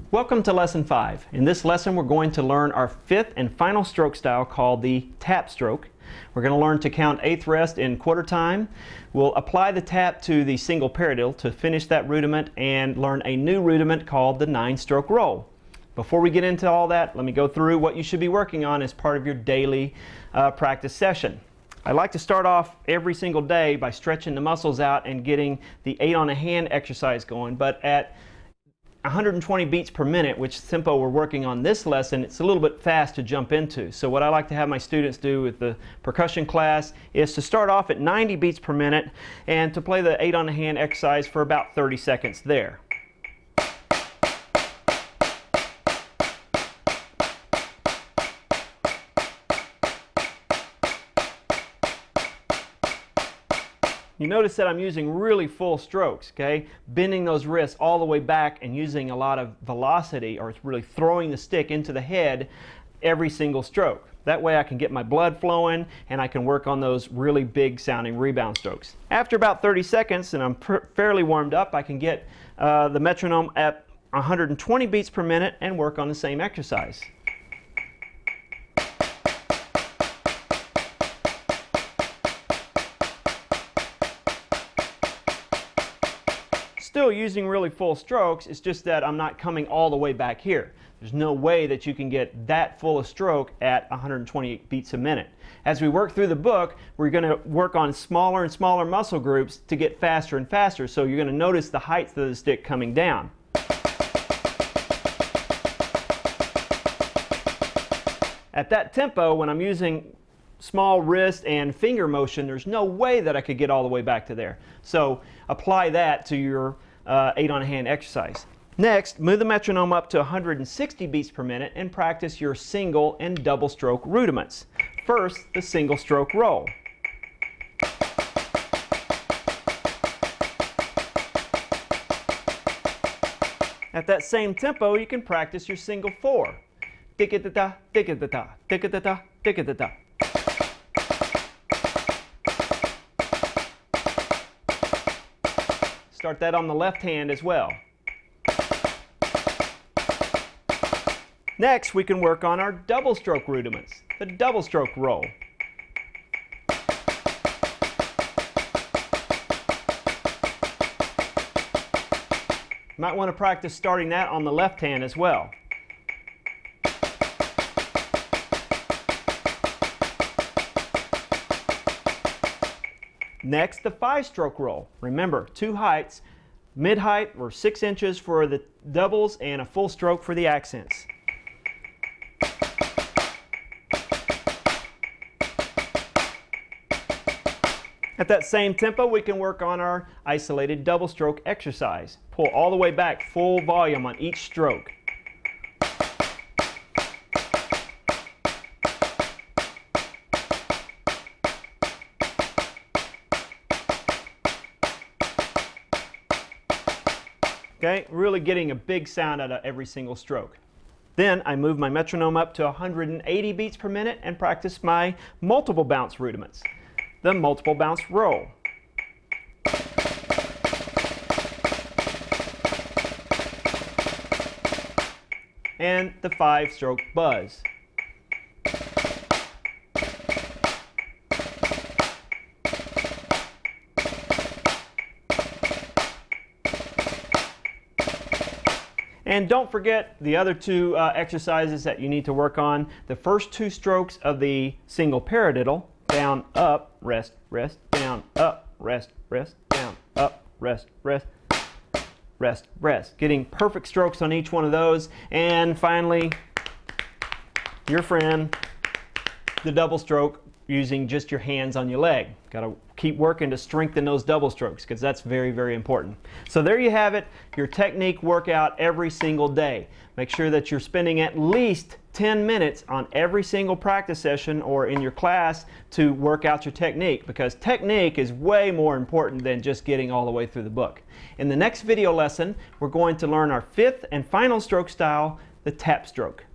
Welcome to Lesson 5. In this lesson we're going to learn our fifth and final stroke style called the tap stroke. We're going to learn to count eighth rest in quarter time. We'll apply the tap to the single paradiddle to finish that rudiment and learn a new rudiment called the 9-stroke roll. Before we get into all that, let me go through what you should be working on as part of your daily practice session. I like to start off every single day by stretching the muscles out and getting the 8 on a hand exercise going, but at 120 beats per minute, which tempo we're working on this lesson, it's a little bit fast to jump into. So what I like to have my students do with the percussion class is to start off at 90 beats per minute and to play the 8 on the hand exercise for about 30 seconds there. You notice that I'm using really full strokes, okay? Bending those wrists all the way back and using a lot of velocity, or it's really throwing the stick into the head every single stroke. That way I can get my blood flowing and I can work on those really big sounding rebound strokes. After about 30 seconds and I'm fairly warmed up, I can get the metronome at 120 beats per minute and work on the same exercise. Still using really full strokes, it's just that I'm not coming all the way back here. There's no way that you can get that full a stroke at 120 beats a minute. As we work through the book, we're going to work on smaller and smaller muscle groups to get faster and faster, so you're going to notice the height of the stick coming down. At that tempo, when I'm using small wrist and finger motion, there's no way that I could get all the way back to there. So apply that to your 8 on a hand exercise. Next, move the metronome up to 160 beats per minute and practice your single and double stroke rudiments. First, the single stroke roll. At that same tempo, you can practice your single 4. Tick-a-da-da, tick-a-da-da, tick-a-da-da, tick-a-da-da. Start that on the left hand as well. Next, we can work on our double stroke rudiments, the double stroke roll. You might want to practice starting that on the left hand as well. Next, the 5-stroke roll. Remember, 2 heights, mid-height or 6 inches for the doubles and a full stroke for the accents. At that same tempo, we can work on our isolated double stroke exercise. Pull all the way back, full volume on each stroke. Okay, really getting a big sound out of every single stroke. Then I move my metronome up to 180 beats per minute and practice my multiple bounce rudiments. The multiple bounce roll. And the 5-stroke buzz. And don't forget the other 2 exercises that you need to work on. The first 2 strokes of the single paradiddle, down, up, rest, rest, down, up, rest, rest, down, up, rest, rest, rest, rest. Getting perfect strokes on each one of those. And finally, your friend, the double stroke using just your hands on your leg. Got to keep working to strengthen those double strokes, because that's very, very important. So there you have it, your technique workout every single day. Make sure that you're spending at least 10 minutes on every single practice session or in your class to work out your technique, because technique is way more important than just getting all the way through the book. In the next video lesson, we're going to learn our fifth and final stroke style, the tap stroke.